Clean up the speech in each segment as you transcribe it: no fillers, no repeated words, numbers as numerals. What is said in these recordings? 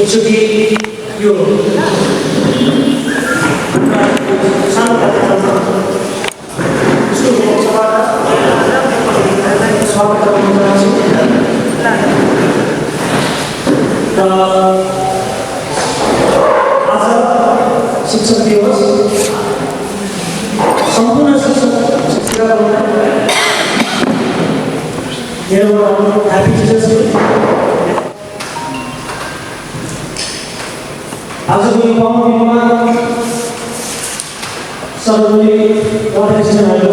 एकचोटि यो सानो आज शिक्षक दिवस सम्पूर्ण शिक्षकहरूलाई मेरो ह्यापी टिचर्स डे। आजको यो पावन दिनमा सबैले उहाँलाई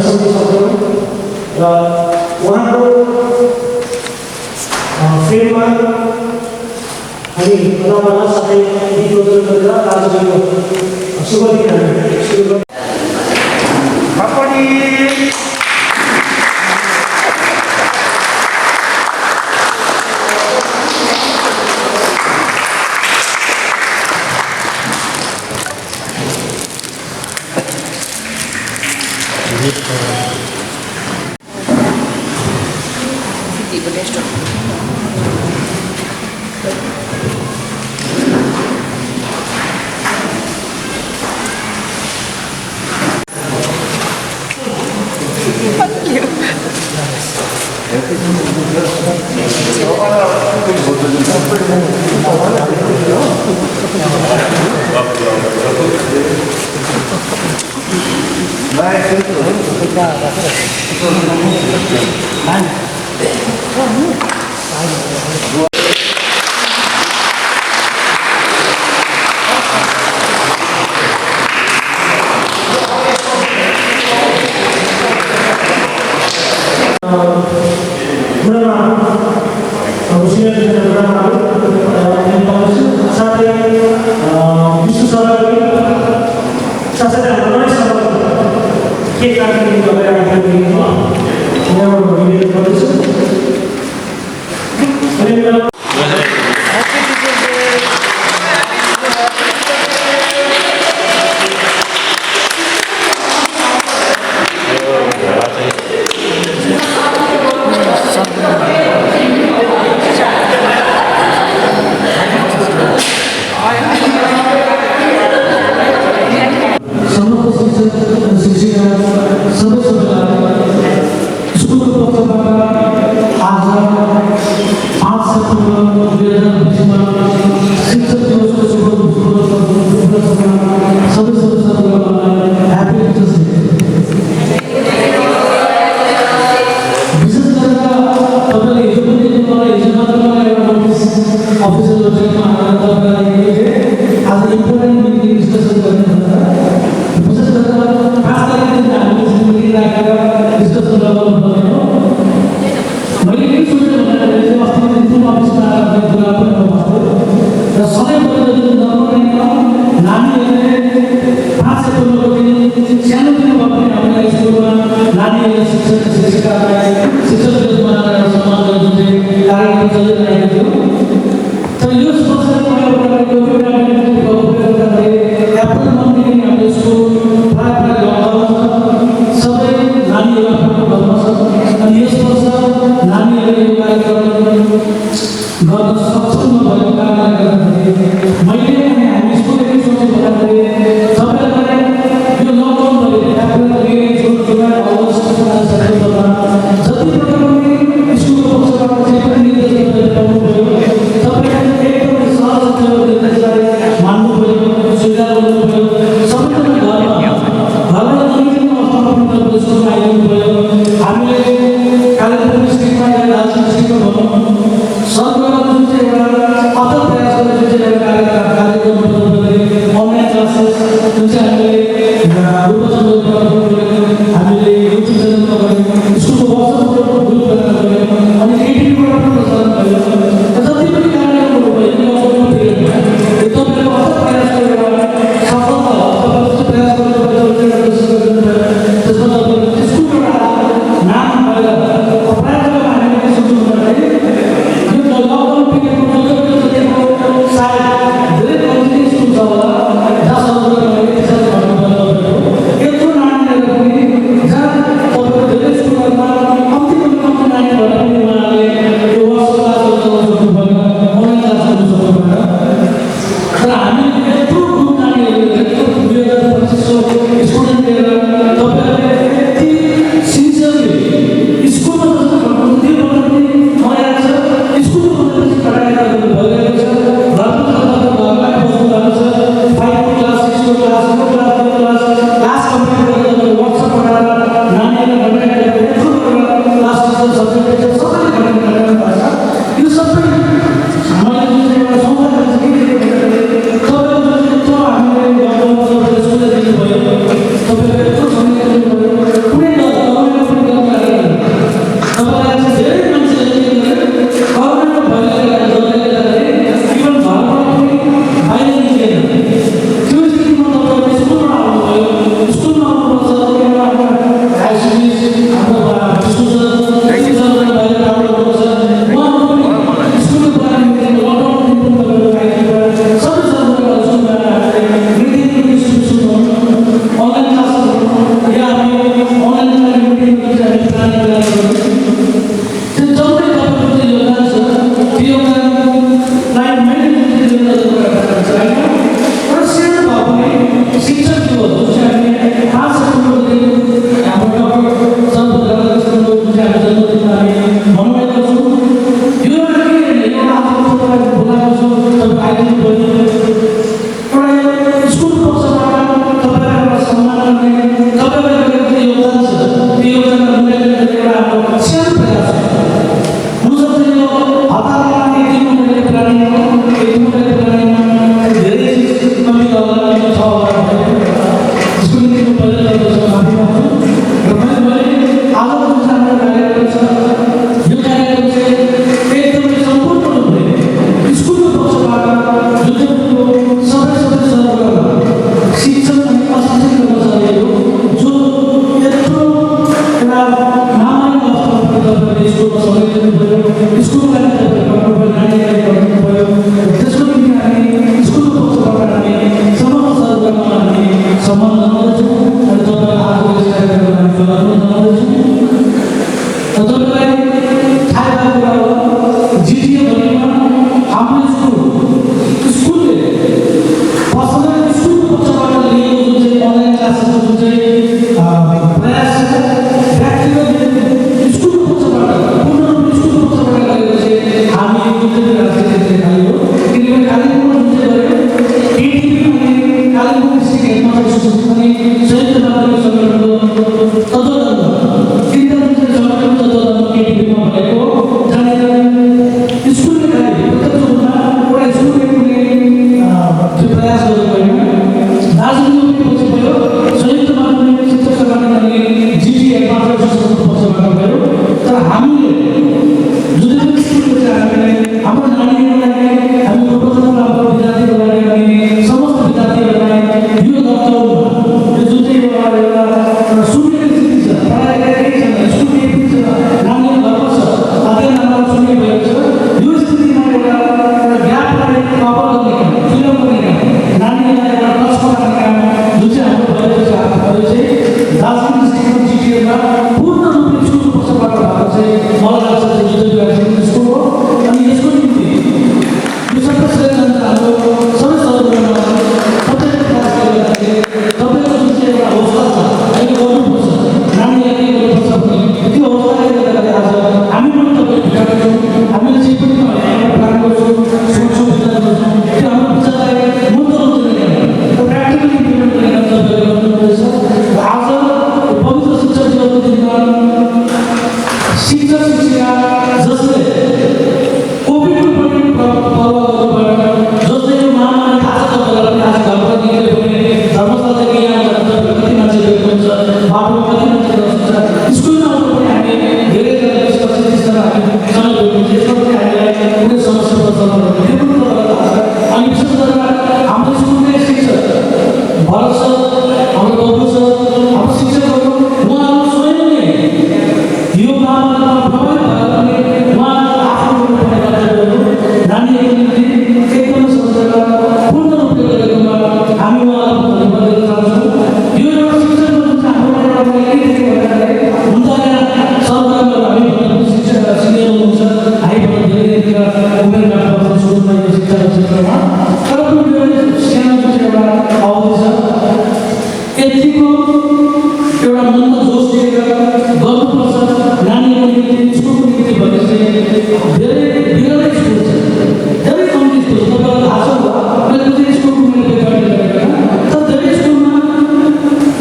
सम्झिन सक्छौँ र उहाँको फ्रेममा हामी उहाँलाई सधैँ गीत प्रदर्शन गरेर आजको यो शुभ दिन हामी सुरु गर्छौँ। सहयोग दिनुभयो, स्कुललाई गर्नुभयो, नानीहरूलाई गर्नुभयो। त्यसको निम्ति हामी स्कुलको पक्षबाट हामी समग्र सरकारमा हामी सम्मान जनाउँदछौँ अनि तपाईँलाई आजको यस कार्यक्रममा हामी धन्यवाद जनाउँदछौँ। तपाईँलाई थाहा भएको कुरा हो, जिटिए भरिमा हाम्रो स्कुलले पर्सनल स्कुलको पक्षबाट लिएको जुन चाहिँ अनलाइन क्लासेसको जुन चाहिँ प्रयास व्यक्तिगत स्कुलको पक्षबाट पूर्ण रूपले स्कुलको पक्षबाट गरेको चाहिँ हामी जुन चाहिँ राष्ट्रिय चाहिँ खाली हो। किनभने कालिम्पोङमा जुन चाहिँ गऱ्यो टिटिपी अनि कालिम्पोङ डिस्ट्रिक्ट हेडमास्टर एसोसिएसन अनि संयुक्त माध्यमिक सङ्गठनको तत्त्वावधानमा तिनवटा जुन चाहिँ सङ्गठनको तत्त्वावधानमा टिटिपीमा भएको जहाँनिर स्कुलले खालि प्रत्यक्ष रूपमा एउटा स्कुलले कुनै त्यो प्रयास गरेको होइन। दार्जिलिङमा पनि पछि भयो, संयुक्त माध्यमिक शिक्षक सङ्गठनले जिटिए हेडमास्टर एसोसिएसनको पक्षबाट भयो। तर हामीले जुन चाहिँ स्कुलको चाहिँ हामीले हाम्रो नानीहरूलाई हामी प्रबन्धन प्राप्त विद्यार्थीहरूको लागि अनि समस्त विद्यार्थीहरूलाई यो लकडाउनमा यो जुन चाहिँ एउटा शून्य स्थिति छ, पढाइ केही छैन, स्कुल केही पनि छैन, नानीहरू घरमा छ, अध्ययन हाम्रो शून्य भएको छ। यो स्थितिमा एउटा ग्यापलाई कभर गर्ने काम, फिल गर्ने काम, नानीहरूलाई एउटा टचमा राख्ने काम जुन चाहिँ हाम्रो भएको छ, यो चाहिँ दार्जिलिङ डिस्ट्रिक्टको जिटिएमा पूर्ण रूपले स्कुलको पक्षबाट भएको चाहिँ मलाई लाग्छ चाहिँ जुन चाहिँ स्कुल हो। अनि यसको निम्ति यो सबै श्रेय जान्छ हाम्रो सबै सहयोगमा प्रत्येक प्रयास गर्दाखेरि तपाईँको जुन चाहिँ एउटा हौसला छ, अहिले गर्नुपर्छ, नानीहरूले गर्नुपर्छ भने त्यो हौसलाले गर्दाखेरि आज हामी पनि तपाईँले भेटाएको छौँ। हामीले जे पनि प्लान गर्छौँ, सोच्छौँ, विचार गर्छौँ, त्यो हाम्रो विचारलाई मूर्त रूप दिने प्र्याक्टिकल इम्प्लिमेन्ट गर्ने काम तपाईँले गर्नुहुँदैछ। र आज पवित्र शिक्षक दिवसको दिनमा शिक्षक शिक्षिका जसले कोभिडको पनि प्रभाव गर्नुभयो, जसले यो महामारी थाहा छ तपाईँलाई पनि, आज घरबाट निक्ले पनि धर्मशालादेखि यहाँ कति मान्छे गएको हुन्छ, बाटोमा कति मान्छे बस्नुहुन्छ, स्कुलमा आउनु पनि हामी धेरैजना त्यसमा हामी समय गएको हुन्छ। यसमा पनि हामीलाई कुनै समस्या पर्छ त्यो पनि तपाईँलाई थाहा छ। अनि विशेष गरेर हाम्रो स्कुलकै शिक्षक भरत सर, हाम्रो बबु सर, हाम्रो शिक्षकहरू उहाँहरू स्वयं नै यो महामारीमा प्रभावित भएर पनि उहाँहरू आफ्नो रूपमा कर्तव्यहरू नानीहरूको निम्ति एकदमै समस्यालाई पूर्ण रूपले गरेकोमा हामी उहाँहरूलाई धन्यवाद दिन चाहन्छौँ। यो एउटा शिक्षकको जुन चाहिँ हाम्रो एउटा के देख्यो भन्दाखेरि हुन्छ यहाँ सरकारमा हामी शिक्षक सिनियर हुनुहुन्छ, हामीभन्दा धेरैतिर उमेरमा पर्छ सुरुमा यो शिक्षाको क्षेत्रमा, तर पनि यो सानो जुन चाहिँ एउटा अवधि छ यतिको एउटा मनमा जोस लिएर गर्नुपर्छ नानीहरूको निम्ति, स्कुलको निम्ति भने चाहिँ धेरै बिरलै स्कुल छ, धेरै कम्ती स्कुल छ। तपाईँलाई थाहा छ होला, मैले कुनै स्कुलको मैले गाडी गरेको होइन, तर धेरै स्कुलमा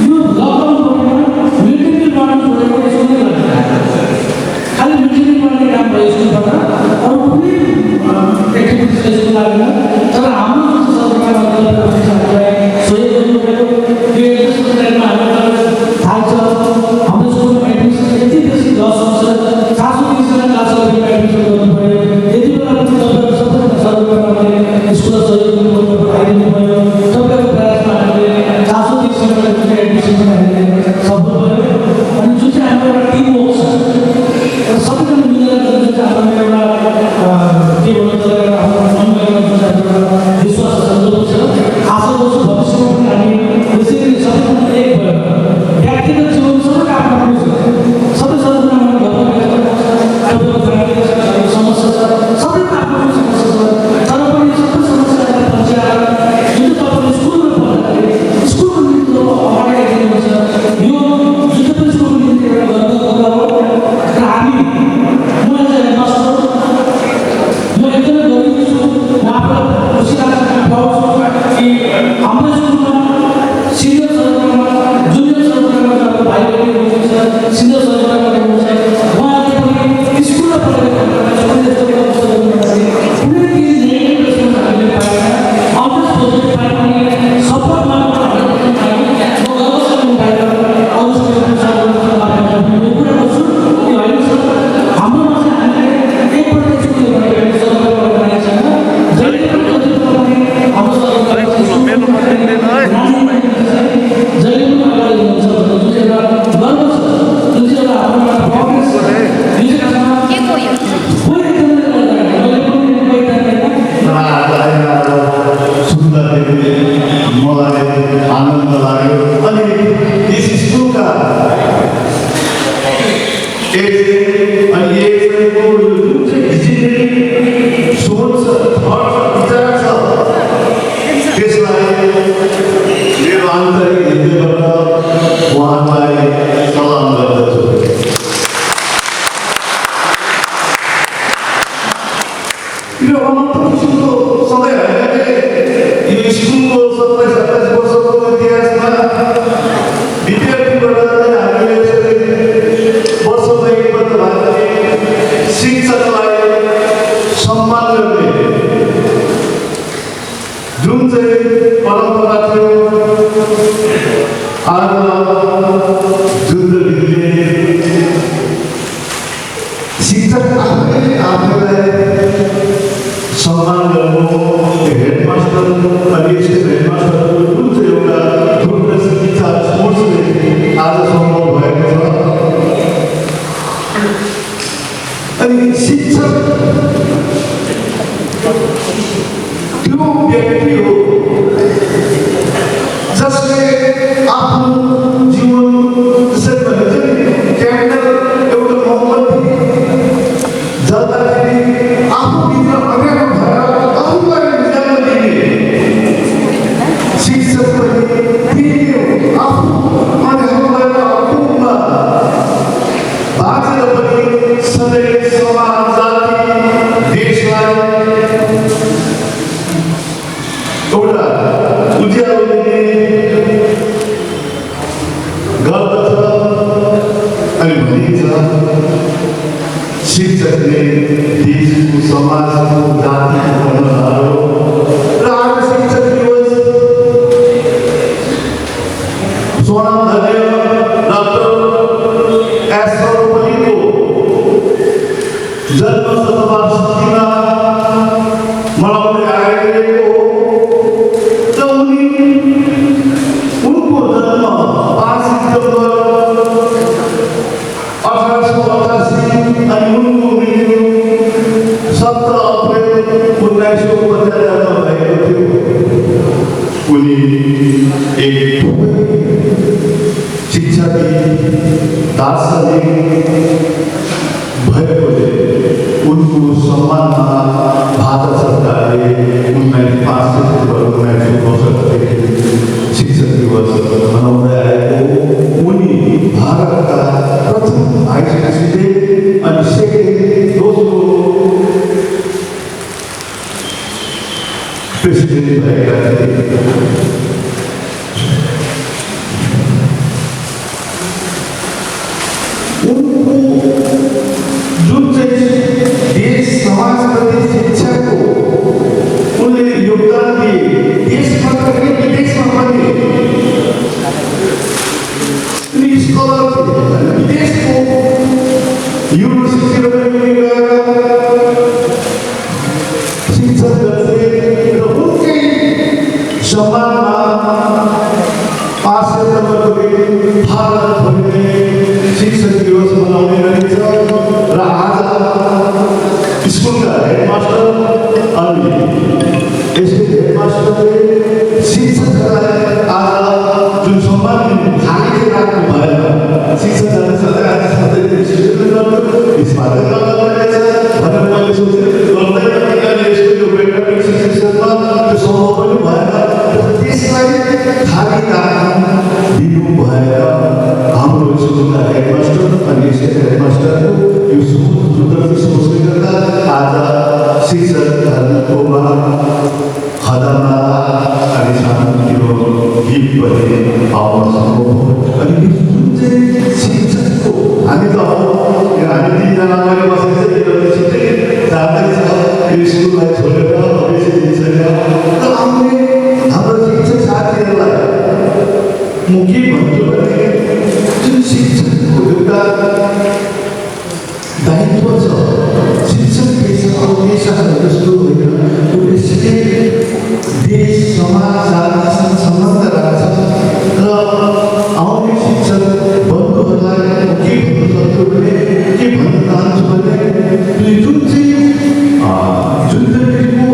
यो लकडाउनबाट मिड डे मिल बाँड्नु छोडेको स्कुल नै लाग्छ। खालि मिड डे मिल बाँड्ने काम भयो स्कुलबाट, अरू कुनै एक्टिभिटिजले स्कुल लागेन। तर हाम्रो जुन चाहिँ सरकारलाई सहयोग गर्नुभयो, यो एडमिसन टाइममा हामीलाई थाहा छ हाम्रो स्कुलमा एडमिसन यति बेसी लस हुन्छ, 730 क्लासहरू एडमिसन गर्नुभयो। यति बेला पनि तपाईँहरू सबैजना सरकारले स्कुललाई सहयोग गर्नुभयो, आइदिनुभयो। तपाईँहरूको प्रयासमा हामीले 730 एडमिसन हामीले सफल भयो। अनि जुन चाहिँ हाम्रो एउटा टिम वर्क छ, सबैजना मिलेर जुन चाहिँ हाम्रो एउटा के भन्नु त एउटा हाम्रो यो अनन्त किसिमको सधैँ हामीले यो स्कुलको 27-28 वर्षको इतिहासमा विद्यार्थीबाट हामीले वर्षमा एकपल्ट भए शिक्षकलाई सम्मान गर्ने जुन चाहिँ परम्परा थियो आज जुद्धले शिक्षक आफैलाई सम्मान गर्नु हेडमास्टर अनि हेडमास्टरको जुन चाहिँ एउटा ठुलो शिक्षा स्पोर्ट्सले आज सम्भव भएको छ। अनि शिक्षक त्यो व्यक्ति हो जसले आफ्नो जीवन त्यसरी भनिन्छ क्यारेक्टर एउटा मोहम्मद जल्दाखेरि आफूभित्र अनेक भएर अरूलाई जन्म दिने शिक्षक पनि आफू अनेकलाई अरूमा बाँचेर पनि सधैँ समाज जाति देशलाई एउटा उज्यालो दिने गर्दछ। अनि भनिन्छ शिक्षकले देशको समाजको जातिको बनाउनु र आज शिक्षक दिवस स्वर्णधन्य डाक्टर एस सर्वपल्लीको जन्म शतवार्षिकीमा मनाउँदै आइरहेको र उनको जन्म 5 सितम्बर 1888 अनि उनको मृत्यु 17 अप्रेल 1950 मा भएको थियो। उनी एक शिक्षाविद दार्शनिक भएकोले उनको सम्मानमा भारत सरकारले 5 सितम्बर 1964 शिक्षक दिवस मनाउँदै आएको। उनी भारतका प्रथम भाइस प्रेसिडेन्ट अनि सेकेन्ड दोस्रो प्रेसिडेन्ट भएका थिए। उनको जुन चाहिँ देश समाजप्रति शिक्षाको उनले योगदान दिए देशमा पनि विदेशमा पनि उनी स्कलर थिए। विदेशको युनिभर्सिटीमा पनि गएर शिक्षक गर्थे र उनकै सम्मानमा 5 सितम्बरको दिन भारतभरिले शिक्षक दिवस मनाउने गरिन्छ। र आज स्कुलका हेडमास्टर अनि यसको हेडमास्टरले शिक्षकलाई आज जुन सम्मान दिनु खाली राख्नु भएन। शिक्षकहरूले सधैँ आज सधैँ शिक्षकले गर्नु यसबाट गर्नुपर्नेछ भनेर मैले सोचेँ गर्दैन किनभने यसको यो वैकल्पिक शिक्षामा त्यो सम्भव पनि भएन। त्यसलाई खाली राख्नु दिनु भएर हाम्रो स्कुलका हेडमास्टर अनि हेडमास्टरको यो सुदूरदर्शी सोचले गर्दा आज शिक्षकहरूकोमा खदामा अनि सानो गीत पनि आउन सम्भव हो। अनि जुन चाहिँ शिक्षकको हामी त हामी 3 जना मैले बसेको छिटै जाँदैछ यो स्कुललाई छोडेर बेसी दिन छैन। त आउने हाम्रो शिक्षक साथीहरूलाई म के भन्छु भने जुन शिक्षकको एउटा दायित्व छ शिक्षक पेसा पेसाहरू जस्तो होइन। त्यसले देश समाज जातिसँग सम्बन्ध राख्छ र आउने शिक्षक बन्धुहरूलाई के भन्न सक्छु भने के भन्न चाहन्छु भने जुन चाहिँ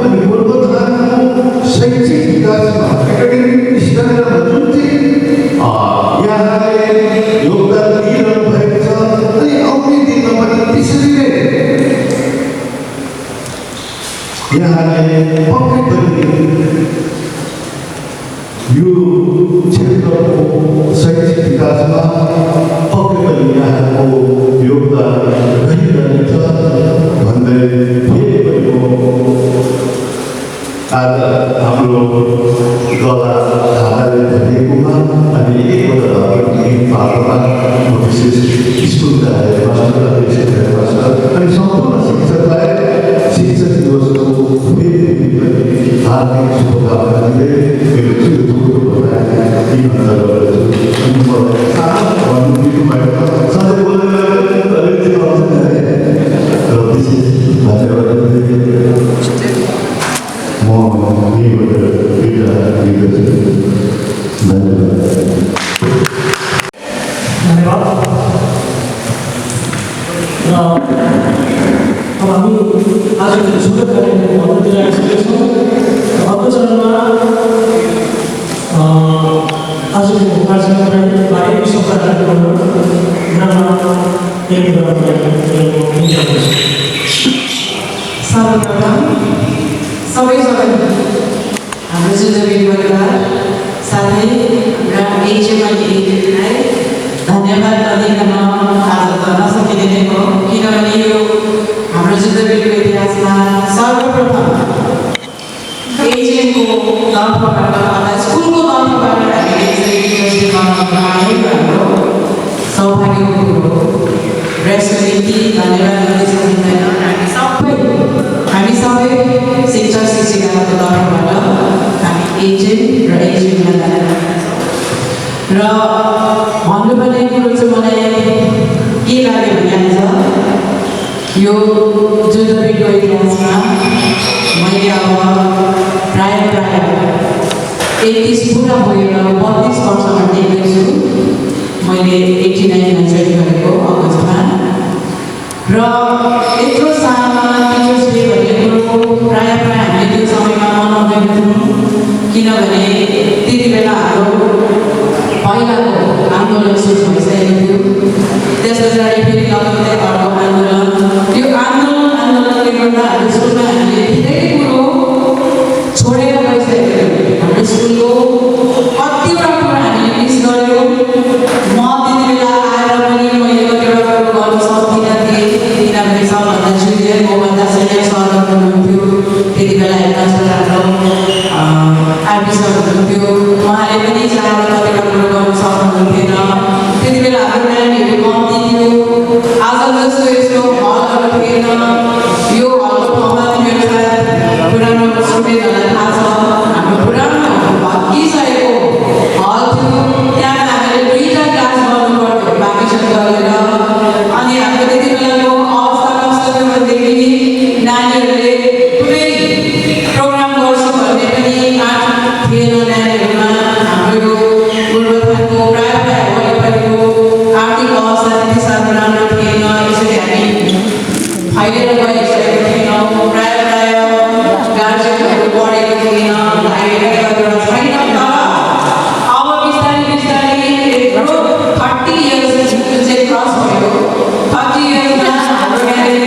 अनि गोरुबथानको शैक्षिक विकासमा एकाडेमिक स्ट्यान्डर्डमा जुन चाहिँ यहाँले योगदान दिइरहनु भएको छ अनि आउने दिनमा पनि त्यसरी नै यहाँले पक्कै पनि यो क्षेत्रको शैक्षिक विकासमा पक्कै पनि यहाँको योगदान रहिरहनेछ भन्दै फेरि पनि दिँदछु धन्यवाद। धन्यवाद। अब हामी आजको सुरु कार्यक्रमको अन्त्यतिर आइसकेका छौँ। अर्को चरणमा आजको कार्यक्रमलाई बाहिरी सफा कार्यक्रममा सर्वप्रथम सबै हाम्रो जुजबी परिवार साथै हाम्रा एचएमआईलाई धन्यवाद नदिकन आज त नसकिने हो, किनभने यो हाम्रो जुजबीको इतिहासमा सर्वप्रथम एचएमको तर्फबाट अथवा स्कुलको तर्फबाट हामीले यसरी टिचर्स डे मनाउनु हाम्रो सौभाग्यको कुरो हो। र यसको निम्ति धन्यवाद गर्न सकिँदैन। हामी सबै शिक्षक शिक्षिकाको तर्फबाट हामी एचएम र एचएमलाई धन्यवाद दिन्छौँ। र भन्नुपर्ने कुरो चाहिँ मलाई के लाग्यो भने आज यो जुजबीको इतिहासमा मैले अब प्राय 31 पुरा भएर 32 वर्षमा देख्दैछु। मैले 89मा जोइन गरेको अगस्तमा र यत्रो सालमा टिचर्स डे भन्ने कुरो प्राय हामीले त्यो समयमा मनाउँदैनथ्यौँ, किनभने त्यति बेला हाम्रो पहिलाको आन्दोलन सुरु भइसकेको थियो। त्यस पछाडि फेरि लगाउँदै अर्को आन्दोलन, त्यो आन्दोलनले गर्दा हाम्रो स्कुलमा हामीले धेरै कुरो छोडेर गइसकेको थियो। हाम्रो स्कुलको कतिवटा कुरा हामीले मिस गऱ्यौँ। म त्यति बेला आएर पनि मैले कतिवटा कुरो गर्नु सक्दिनँ थिएँ, किनभने सबभन्दा जुनियर मभन्दा सिनियर सरहरू हुनुहुन्थ्यो। त्यति बेला हेडमास्टर हाम्रो आरपी सर हुनुहुन्थ्यो, उहाँले पनि चाहेर कतिवटा कुरो गर्नु सक्नुहुन्थेन। त्यति बेला हाम्रो नानीहरू कम्ती थियो, आज जस्तो यस्तो हलहरू थिएन। यो हलको ठाउँमा मेरो सायद पुरानो स्टुडेन्टहरूलाई थाहा छ, हाम्रो पुरानो भत्किसकेको हल थियो। त्यहाँ हामीले 2टा क्लास गर्नु पर्थ्यो भ्याकेसन गरेर। अनि हाम्रो त्यति बेलाको अवस्था कस्तो थियो भनेदेखि नानीहरूले कुनै प्रोग्राम गर्छु भन्ने पनि आँट थिएन नानीहरूमा। हाम्रो यो पूर्वथानको प्राय वरिपरिको आर्थिक अवस्था त्यति साह्रो राम्रो थिएन। यसरी हामी फैलिएर गइसकेको थिएनौँ। प्राय गार्जियनहरू पढेको थिएन, भाइहरू छैन। तर अब बिस्तारै बिस्तारै यत्रो 30 इयर्स जुन चाहिँ क्रस भयो, 30 इयर्समा हाम्रो यहाँनिर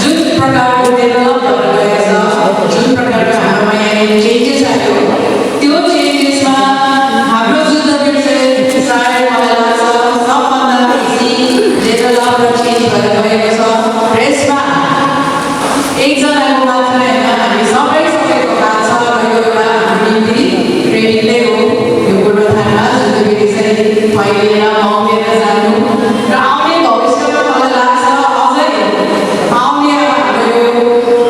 जुन प्रकारको डेभलप भएर गएको छ, जुन प्रकारको हाम्रोमा यहाँनिर चेन्जेस आयो, त्यो चेन्जेसमा हाम्रो जुजबी चाहिँ सायद मलाई लाग्छ सबभन्दा बेसी डेभलप र चेन्ज भएर गएको छ। र यसमा एकजनाको मात्र होइन, हामी सबैको हात छ। र यो एउटा हाम्रो निम्ति ट्रेनिङै हो। यो पूर्वथानमा जुजबी चाहिँ फैलिएर मौकेर जानु र आउने भविष्यमा मलाई लाग्छ अझै आउने हाम्रो यो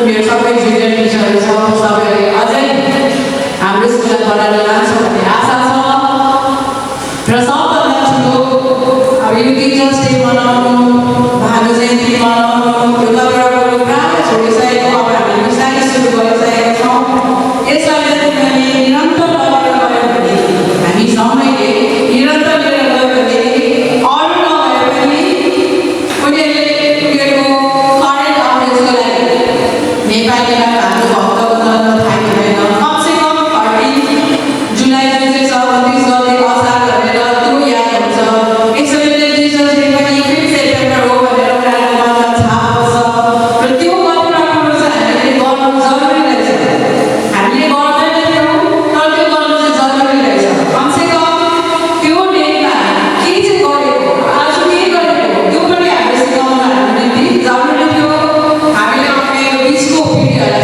मेरो सबै जुनियर टिचरहरू छ, सबैले अझै हाम्रो स्कुललाई बढाएर लान्छ भन्ने आशा छ। र सबभन्दा ठुलो अब यो टिचर्स डे मनाउनु, भानु जयन्ती मनाउनु, यो कतिवटा कुरो प्रायः छोडिसकेको, अब हामी बिस्तारै सुरु गरिसकेका छौँ। यसलाई चाहिँ निरन्तर गरेर गयो भने, हामी सबैले निरन्तर लिएर गयो भने अरू नभए पनि उनीहरूले उनीहरूको करेन्ट अफेयर्सको लागि नेपालीमा हाम्रो भक्तको जन्म थाहा हुँदैन। कमसेकम 30 जुलाई जुन चाहिँ छ 29 गते असार भनेर त्यो याद हुन्छ। यसरी टिचर्स डे पनि 5 सेप्टेम्बर हो भनेर उनीहरूको मनमा छाप बस्छ। र त्यो कतिवटा कुरो चाहिँ हामीले गर्नु जरुरी रहेछ। हामीले गर्दैनथ्यौँ, तर त्यो गर्नु चाहिँ जरुरी रहेछ। कमसेकम त्यो डेटमा के चाहिँ गरेको, आज के गरेको, त्यो पनि हामीले सिकाउनु हाम्रो निम्ति जरुरी थियो। हामीले आउने 20को पिँढीहरूलाई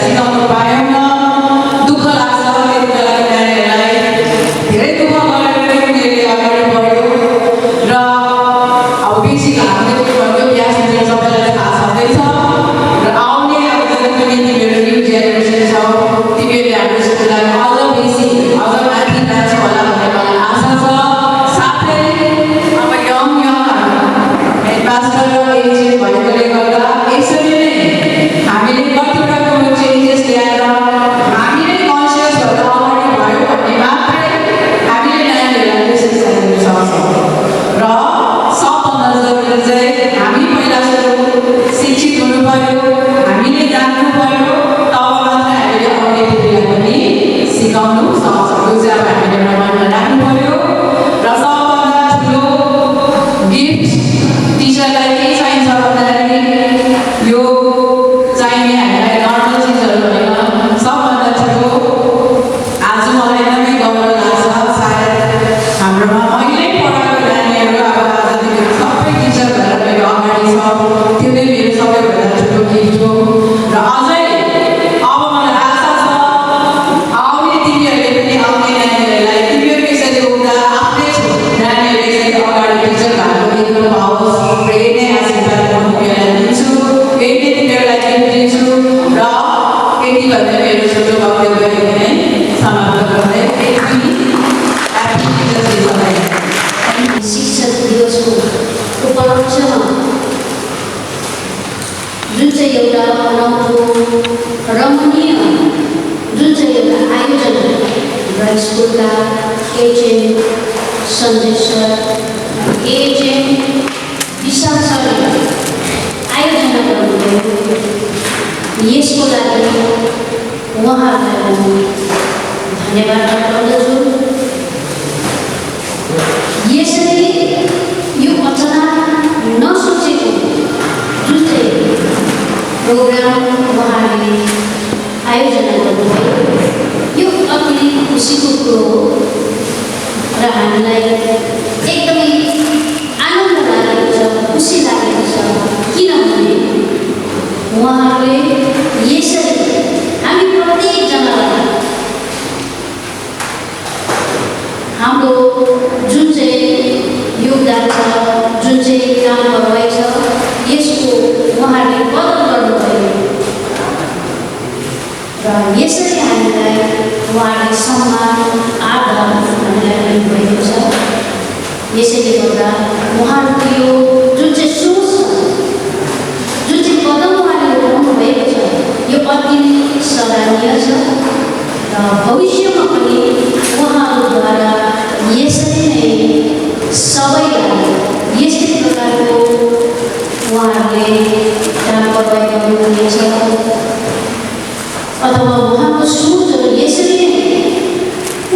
यो चाहिने हामीलाई नर्मल चिजहरू होइन। सबभन्दा ठुलो आज मलाई एकदमै गौरव लाग्छ। सायद हाम्रोमा मैले पढाएको नानीहरू अब आजदेखि सबै टिचर भएर मेरो अगाडि छ। त्यो नै मेरो सबैभन्दा ठुलो गिफ्ट हो। र अझै अब मलाई आशा छ आउने तिमीहरूले पनि आउने नानीहरूलाई तिमीहरू यसरी हुँदा आफ्नै नानीहरू यसरी अगाडि टिचर भएको देख्नु पाओस्। र यही नै आशीर्वाद म तिमीहरूलाई दिन्छु, यही नै तिमीहरूलाई गिफ्ट दिन्छु। र यति भन्दै मेरो छोटो वक्तव्य यति नै समाप्त गर्दै ह्याप्पी टिचर्स डे सबैलाई। शिक्षक दिवसको उपलक्ष्यमा जुन चाहिँ एउटा अनौठो रमणीय जुन चाहिँ एउटा आयोजन हाम्रा स्कुलका एचएम सञ्जय सर, एचएम विशाल सरले आयोजना गर्नुभयो। यसको लागि उहाँहरूलाई म धन्यवाद गर्दछु। यसरी यो अचानक नसोचेको जुन चाहिँ प्रोग्राम उहाँले आयोजना गर्नुभयो, यो अति नै खुसीको कुरो हो। र हामीलाई एकदमै आनन्द लागेको छ, खुसी लागेको छ। किनभने उहाँहरूले यसरी हामी प्रत्येकजनालाई हाम्रो जुन चाहिँ योगदान छ, जुन चाहिँ काम गर्नुभएको छ, यसको उहाँहरूले कदर गर्नुभयो। र यसरी हामीलाई उहाँहरूले सम्मान आदर हामीलाई दिनुभएको छ। यसैले गर्दा उहाँहरूको यो जुन चाहिँ सोच छ, जुन चाहिँ कदम उहाँले उठाउनु भएको छ, यो अति नै सराहनीय छ। र भविष्यमा पनि उहाँहरूद्वारा यसरी नै सबैलाई यस्तै प्रकारको उहाँहरूले काम कारबाही गर्नुहुनेछ अथवा उहाँको सोचहरू यसरी नै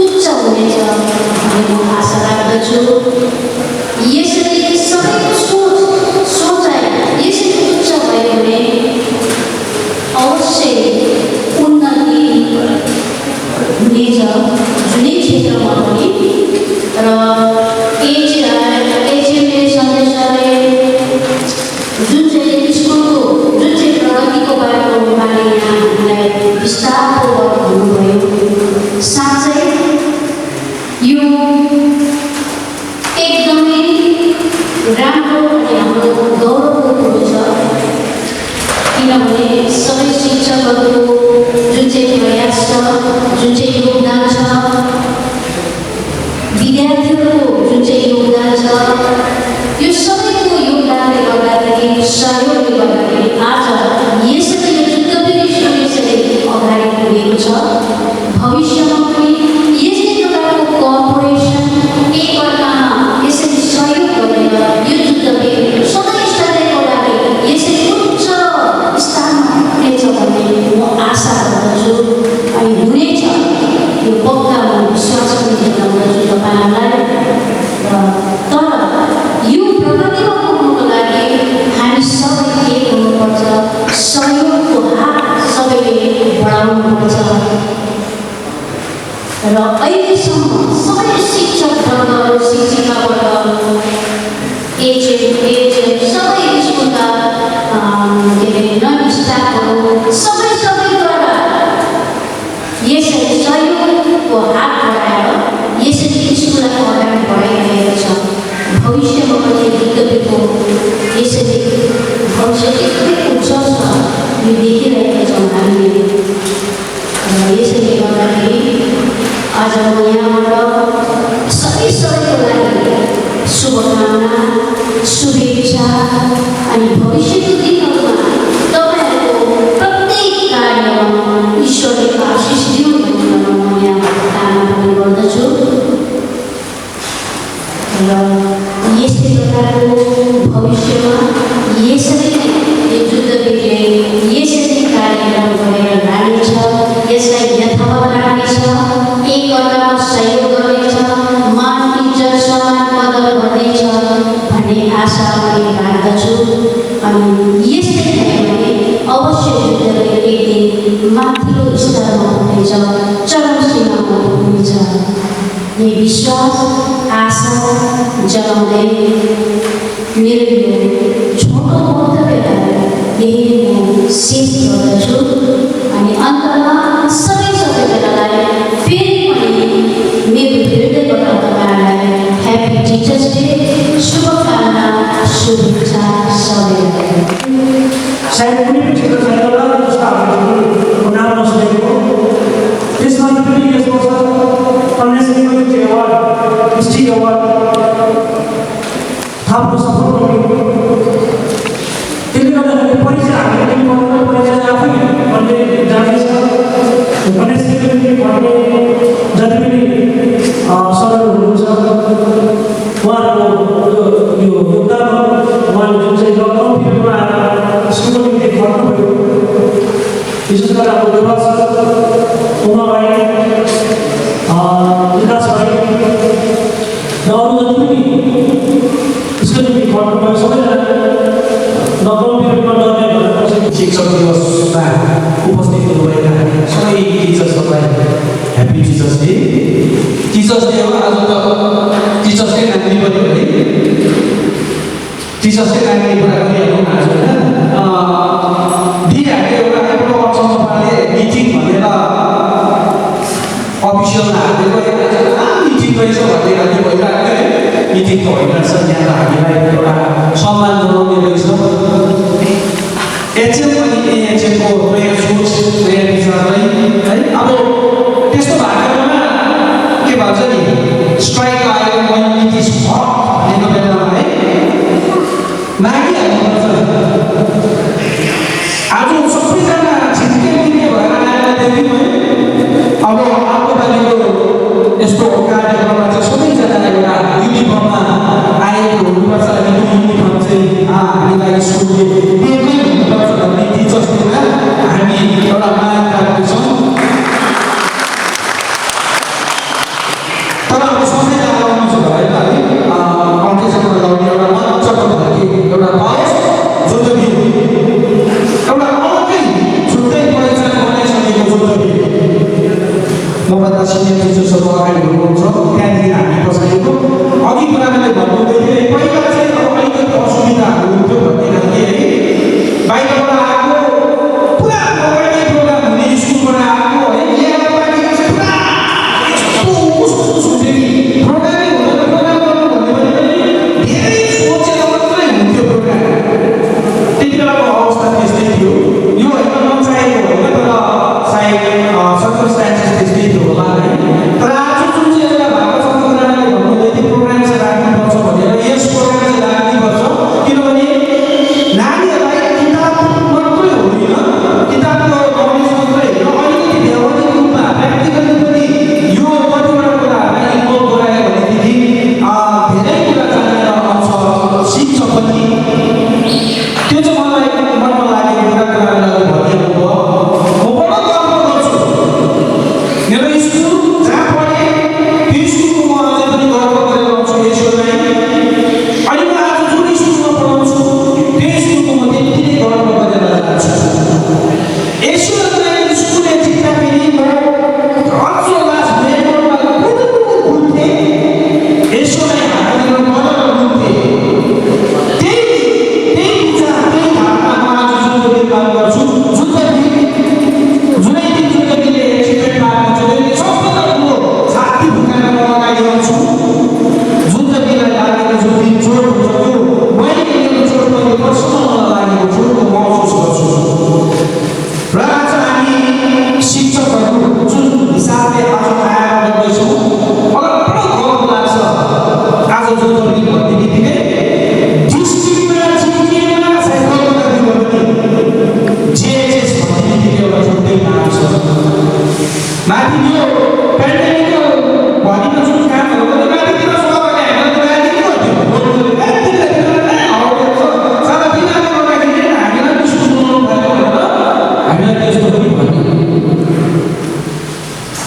उच्च हुनेछ भन्ने म आशा राख्दछु। यसरी सबैको सोचाइ यसरी उच्च भयो भने अवश्य उन्नति हुनेछ जुनै क्षेत्रमा पनि। र एचएमले सञ्जय सरले जुन चाहिँ स्कुलको जुन चाहिँ प्रगतिको बारेमा उहाँले यहाँ हामीलाई विस्तारपूर्वक भन्नुभयो, साँच्चै यो एकदमै राम्रो अनि हाम्रो गौरवको कुरो छ। किनभने सबै शिक्षकहरूको जुन चाहिँ प्रयास छ, जुन चाहिँ योगदान छ, विद्यार्थीहरूको जुन चाहिँ योगदान छ, यो सबैको योगदानले गर्दाखेरि, सहयोगले गर्दाखेरि आज यसरी यो जुद्धवीर यसरी अगाडि बढेको छ। भविष्यमा पनि यस्तै प्रकारको कोअपरेसन एकअर्कामा यसरी सहयोग गरेर यो जुद्धवीर सधैँ सधैँको लागि यसरी उच्च स्थानमा पुग्नेछ भन्ने म आशा गर्दछु। अनि हुनेछ यो पक्का म विश्वास पनि जनाउँदछु तपाईँहरूलाई। तर यो प्रगतिमा पुग्नुको लागि हामी सबै एक हुनुपर्छ, सहयोगको हात सबैले बढाउनुपर्छ। र अहिलेसम्म सबै शिक्षकवर्ग, शिक्षिकावर्ग, एचएम सबै स्कुलका के अरे नन स्टाफहरू सबैद्वारा यसरी सहयोगको हात बढाएर यसरी स्कुललाई अगाडि बढाइरहेको छ। भविष्यमा पनि विद्यार्थीको यसरी भविष्य एकदमै उज्जवल छ, यो देखिरहेका छौँ हामीले। र यसैले गर्दाखेरि आज म यहाँबाट सबैको लागि शुभकामना, शुभेच्छा अनि भविष्यको दिनहरूमा तपाईँहरूको प्रत्येक कार्यमा ईश्वरले आशिष दिउन् भनेर म यहाँबाट कामना पनि गर्दछु। र यस्तै प्रकारको भविष्यमा यसरी यो जुद्धवीरले यसरी कार्यक्रम गरेर लानेछ, यसलाई यथावत राख्नेछ, एकअर्कामा सहयोग गर्नेछ, मान इज्जत सम्मान कदर गर्नेछ भन्ने आशा पनि राख्दछु। अनि एक दिन माथिल्लो स्तरमा पुग्नेछ, चरम सीमामा पुग्नेछ। यही विश्वास आशा जगाउँदै मेरो यो छोटो वक्तव्यलाई यही म शेष गर्दछु अनि अन्तमा सबैजनालाई फेरि पनि मेरो हृदयबाट तपाईँहरूलाई ह्याप्पी टिचर्स डे, शुभकामना, शुभेच्छा सबैलाई। सायद कुनै पनि क्षेत्र छैन होला जसको हामीले नाम नसुनेको। त्यसमा पनि यस वर्ष कन्याश्री अवार्ड, हिस्ट्री अवार्ड थप्न सफल बन्यो। त्यसले गर्दाखेरि परिचय हामीले पनि परिचय आफै भन्ने जानेछ। कन्याश्री भन्ने जति पनि सरहरू हुनुहुन्छ उहाँहरूको यो योगदान उहाँले जुन चाहिँ लकडाउन पिरियडमा आएर स्कुलको निम्ति खट्नुभयो, विशेष गरेर अब युवा उमाबाई, विकास भाइ र अरू जति पनि यसको निम्ति खट्नुभयो सबैजना लकडाउन पिरियडमा लड्ने भनेर शिक्षक दिवसमा उपस्थित हुनुभएका सबै टिचर्सहरूलाई happy teachers day. Teachers day हो आज त टिचर्स डे नानी पनि हो है। टिचर्स डे नानी कुरा गरिहाल्नु आज होइन। दिइहाल्यो एउटा आफ्नो अचम्मले मिटिङ भनेर अफिसियलमा हालेको मिटिङ रहेछ भन्ने खालि भइरहेको है। मिटिङ त होइन रहेछ, यहाँ त हामीलाई एउटा सम्मान जनाउने रहेछ। एचएम अनि एएचएमको नयाँ सोच, नयाँ विचारलाई है। अब त्यस्तो भएकोमा के भन्छ नि, स्ट्राइक आयो भने इट इज हट भनेको बेलामा है मागिहाल्नुपर्छ। आज सबैजना छिट्टै मिल्ने भएर आएर देख्यौँ है। अब अर्को पालिको यस्तो कार्यक्रममा चाहिँ सबैजना एउटा युनिफर्ममा आएको हुनुपर्छ। युनिफर्म चाहिँ हामीलाई स्कुलले दिएकै हुनुपर्छ भन्ने टिचर्स डेमा हामी एउटा माग राख्दैछौँ। तर अब सबैजना लगाउनु छ भएन है। कम्पिटिसनमा लगाउने एउटा मजाको खालको एउटा पाओस् जो चाहिँ एउटा अलग्गै छुट्टै पहिचान बनाइसकेको जो चाहिँ मभन्दा सिनियर टिचर्सहरू अगाडि हुनुहुन्छ त्यहाँदेखि हामी बसाएको। अघि कुरा मैले भन्नुहुँदै थिएँ, पहिला चाहिँ अब अलिकति असुविधाहरू हुन्थ्यो भन्ने खालके है। बाहिरबाट आएको पुरा अगाडि प्रोग्राम हुने स्कुलबाट आएको है, यहाँ पुरा यस्तो उस हुन्थ्यो कि प्रोग्रामै हुँदैन, प्रोग्राम गर्नु भन्ने पनि धेरै सोचेर मात्रै हुन्थ्यो प्रोग्राम। त्यति बेलाको अवस्था त्यस्तै थियो। यो होइन नचाहेको होइन, तर सायद सर्कमस्टान्सेस त्यस्तै थियो होला है। तर आज जुन चाहिँ एउटा भएको छ कुराले भन्नुहुँदै थियो प्रोग्राम चाहिँ राख्नुपर्छ भनेर, यस प्रोग्राम चाहिँ राख्नुपर्छ किनभने नानीहरूलाई किताब मात्रै होइन, किताबको नलेज मात्रै होइन, अलिकति व्यावहारिक रूपमा प्र्याक्टिकली पनि यो कतिवटा कुराहरूलाई इन्भल्भ गरायो भनेदेखि धेरै कुरा जानेर आउँछ, सिक्छ पनि। त्यो चाहिँ मलाई मनमा लागेको कुरालाई भनिएको भयो। म बडो गर्व गर्छु मेरो स्कुल जहाँ पढेँ त्यो स्कुलको म अझै पनि गर्व गरेर आउँछु यसोलाई। अनि म आज जुन स्कुलमा पढाउँछु त्यो स्कुलको म त्यति नै गर्व गरेर जान्छु। यसोलाई स्कुलले जित्दाखेरि म अचोलास मेरोमा घुम्थेँ, यसोलाई हालेर मजाले घुम्थेँ। त्यही विचार, त्यही भावना म आज जुन निर्माण गर्छु। जुनै दिन जुनले एक्सिडेन्ट भएको जुनले सबभन्दा ठुलो छाती भुकाएर म अगाडि आउँछु। जुन चाहिँ लागेको जुन दिन चोट हुन्छ त्यो मैले मेरो चोट मैले पर्सनल लागेको चोटको महसुस गर्छु। र आज हामी शिक्षकहरू जुन हिसाबले आज आएर गर्दैछौँ मलाई बडो गर्व लाग्छ। आज जो दिन भन्ने बित्तिकै डिस्ट्रिक्टमा जिटिएमा सायद कलकत्तामा पनि जेएचएस भन्ने बित्तिकै एउटा छुट्टै नाम छ। माथि यो पेन्डेमिकको भनिको जुन कामहरू गर्यो माथितिर सबैले हामीलाई राखेको सारा बिनाले गर्दाखेरि हामीलाई स्कुल बनाउनु भयो भनेर हामीलाई त्यस्तो पनि भन्यो।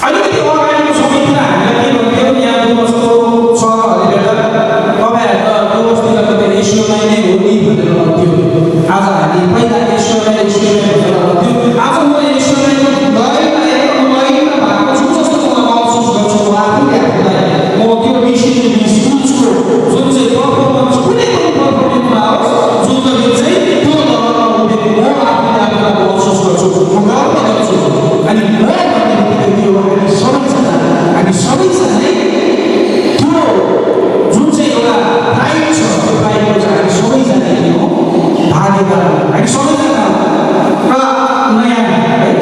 अलिकति अगाडिको समयतिर हामीलाई के भन्थ्यो, यहाँ व्यवस्था छ भनेर तपाईँहरूको व्यवस्थित कतै एसोलाई नै हो नि भनेर भन्थ्यो। आज हामी पहिला एसोलाई भनेर भन्थ्यो। आज म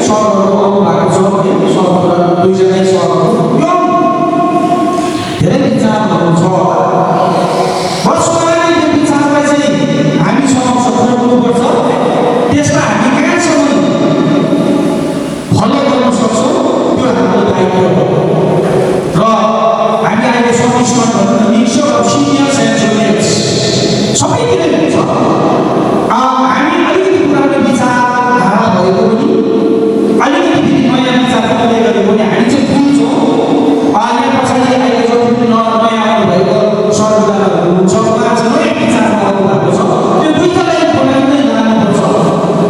सरहरू आउनु भएको छ है सरहरू दुईजना सरहरू यो धेरै विचारहरू छ वर्षमा यो विचारलाई चाहिँ हामी समक्ष पुर्याउनुपर्छ त्यसमा हामी कहाँसम्म फलो गर्न सक्छौँ त्यो हाम्रो दायित्व हो र हामी अहिले समिश्रण भन्दा mixture of senior and juniors सबैतिर हुन्छ हामी अलिकति पुरानो विचारधारा भएको पनि अलिकति फेरि नयाँ विचार आउँदै गरेको पनि हामी चाहिँ बुझ्छौँ यहाँ पछाडि अहिले जति पनि नयाँ आउनुभएको सरदारहरू हुनुहुन्छ उहाँ चाहिँ नयाँ विचारमा आउनु भएको छ त्यो दुईजनालाई बनाउँदै लानुपर्छ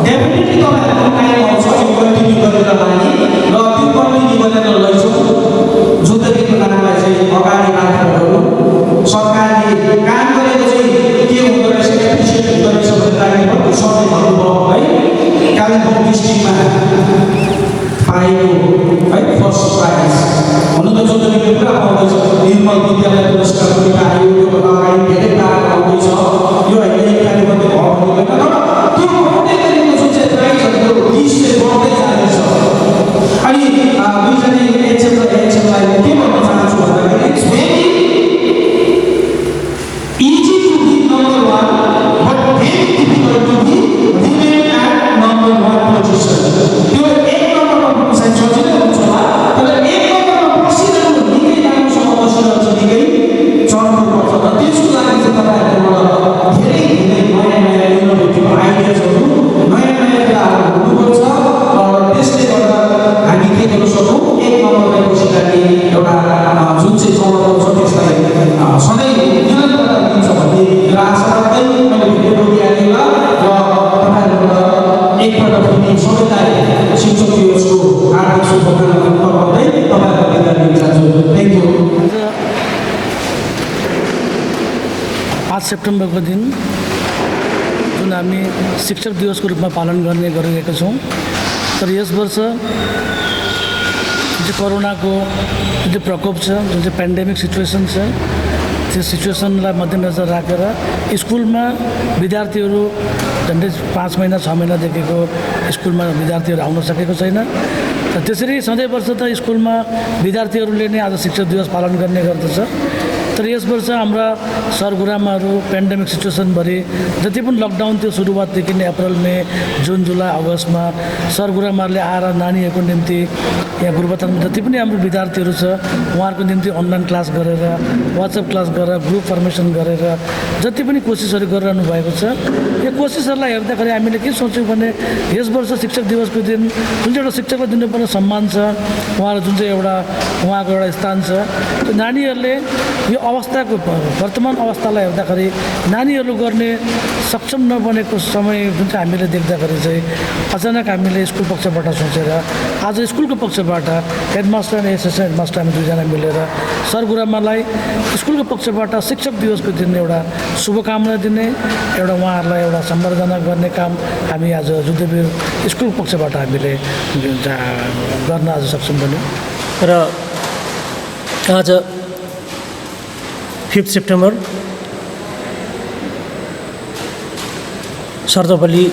डेफिनेटली तपाईँहरूको टाइम आउँछ यो कन्टिन्यू गरेर लाने र त्यो कन्टिन्यू गरेर लैजाउँ जुद्धको नामलाई चाहिँ अगाडि राखेर गर्नु सरकारले काम गरेको चाहिँ के हुँदो रहेछ एप्रिसिएट हुँदो रहेछ भनेर राखेको सधैँ भन्नुभयो है कालिम्पोङ डिस्ट्रिक्टमा पाएको है फर्स्ट प्राइज हुन त जुद्धको पुरा आउँदैछ निर्मल विद्यालय पुरस्कार पनि पायो त्यो अगाडि धेरै पाएको आउँदैछ यो होइन एक कार्यक्रम भयो भने तर त्यो बढ्दै गरेको जुन चाहिँ प्राइजहरूको लिस्ट चाहिँ बढ्दै जाँदैछ अनि दुईजना एक्सएमलाई के भन्न चाहन्छु भन्दाखेरि it's very easy to be number one, but very difficult to be remain at number one position. त्यो एक नम्बरमा पुग्न सजिलो हुन्छ होला तर एक नम्बरमा बसिरहनु निकै राम्रोसँग बसिरहन्छ निकै चढ्नुपर्छ र त्यसको लागि चाहिँ तपाईँहरूबाट धेरै धेरै नयाँ इनोभेटिभ आइडियाजहरू नयाँ कुराहरू हुनुपर्छ र त्यसले गर्दा हामी के गर्न सकौँ एक नम्बरमा बसिरहने एउटा जुन चाहिँ चढाउ छ त्यसलाई सधैँ निरन्तरता दिन्छ भन्ने मेरो आशा राख्दै मैले भिडियो दिइहालेँ र तपाईँहरूबाट एकपल्ट पनि सबैलाई शिक्षक दिवसको हार्दिक शुभकामना पठाउँदै तपाईँहरूलाई बिदा दिन चाहन्छु थ्याङ्क यू 5 सेप्टेम्बरको दिन जुन हामी शिक्षक दिवसको रूपमा पालन गर्ने गरिरहेका छौँ तर यस वर्ष जुन कोरोनाको जुन चाहिँ प्रकोप छ जुन चाहिँ पेन्डेमिक सिचुएसन छ त्यो सिचुएसनलाई मध्यनजर राखेर स्कुलमा विद्यार्थीहरू झन्डै 5 महिना 6 महिनादेखिको स्कुलमा विद्यार्थीहरू आउन सकेको छैन र त्यसरी सधैँ वर्ष त स्कुलमा विद्यार्थीहरूले नै आज शिक्षक दिवस पालन गर्ने गर्दछ तर यस वर्ष हाम्रा सरगुरुआमाहरू पेन्डेमिक सिचुएसनभरि जति पनि लकडाउन थियो सुरुवातदेखि नै अप्रिल मे जुन जुलाई अगस्तमा सरगुरुआमाहरूले आएर नानीहरूको निम्ति यहाँ गुरुबथानमा जति पनि हाम्रो विद्यार्थीहरू छ उहाँहरूको निम्ति अनलाइन क्लास गरेर वाट्सएप क्लास गरेर ग्रुप फर्मेसन गरेर जति पनि कोसिसहरू गरिरहनु भएको छ यो कोसिसहरूलाई हेर्दाखेरि हामीले के सोच्यौँ भने यस वर्ष शिक्षक दिवसको दिन जुन चाहिँ एउटा शिक्षकलाई दिनुपर्ने सम्मान छ उहाँलाई जुन चाहिँ उहाँको एउटा स्थान छ त्यो नानीहरूले यो अवस्थाको वर्तमान अवस्थालाई हेर्दाखेरि नानीहरू गर्ने सक्षम नबनेको समय जुन चाहिँ हामीले देख्दाखेरि चाहिँ अचानक हामीले स्कुल पक्षबाट सोचेर आज स्कुलको पक्षबाट हेडमास्टर अनि एसिस्टेन्ट हेडमास्टर हामी दुईजना मिलेर सरगुरुआमालाई स्कुलको पक्षबाट शिक्षक दिवसको दिन एउटा शुभकामना दिने एउटा उहाँहरूलाई एउटा सम्बर्धना गर्ने काम हामी आज जुद्धवीर स्कुल पक्षबाट हामीले गर्न आज सक्षम बन्यौँ र आज 5 सेप्टेम्बर सर्वपल्ली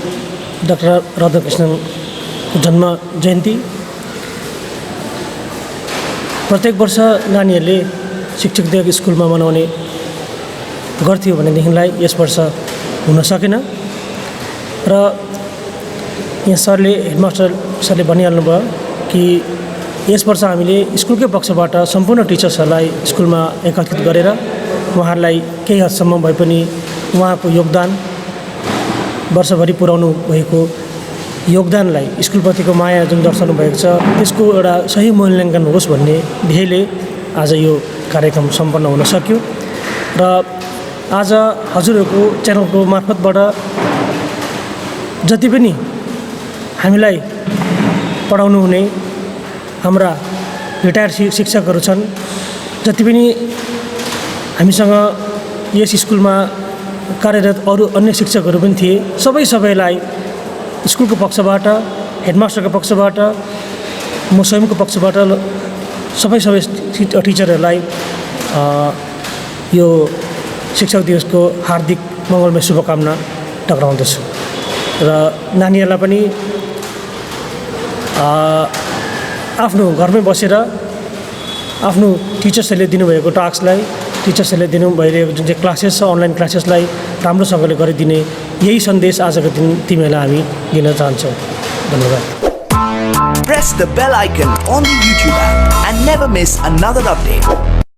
डाक्टर राधाकृष्णनको जन्म जयन्ती प्रत्येक वर्ष नानीहरूले शिक्षक दिवस स्कुलमा मनाउने गर्थ्यो भनेदेखिलाई यस वर्ष हुन सकेन र यहाँ सरले हेडमास्टर सरले भनिहाल्नुभयो कि यस वर्ष हामीले स्कुलकै पक्षबाट सम्पूर्ण टिचर्सहरूलाई स्कुलमा एकत्रित गरेर उहाँहरूलाई केही हदसम्म भए पनि उहाँको योगदान वर्षभरि पुर्याउनु भएको योगदानलाई स्कुलप्रतिको माया जुन दर्शाउनु भएको छ त्यसको एउटा सही मूल्याङ्कन होस् भन्ने ध्येयले आज यो कार्यक्रम सम्पन्न हुन सक्यो र आज हजुरहरूको च्यानलको मार्फतबाट जति पनि हामीलाई पढाउनु हुने हाम्रा रिटायर शिक्षकहरू छन् जति पनि हामीसँग यस स्कुलमा कार्यरत अरू अन्य शिक्षकहरू पनि थिए सबैलाई स्कुलको पक्षबाट हेडमास्टरको पक्षबाट म स्वयंको पक्षबाट सबै टिचरहरूलाई यो शिक्षक दिवसको हार्दिक मङ्गलमय शुभकामना टक्राउँदछु र नानीहरूलाई पनि आफ्नो घरमै बसेर आफ्नो टिचर्सहरूले दिनुभएको टास्कलाई टिचर्सहरूले दिनुभइरहेको जुन चाहिँ क्लासेस छ अनलाइन क्लासेसलाई राम्रोसँगले गरिदिने यही सन्देश आजको दिन तिमीहरूलाई हामी दिन चाहन्छौँ। धन्यवाद। Press the bell icon on the YouTube app and never miss another update.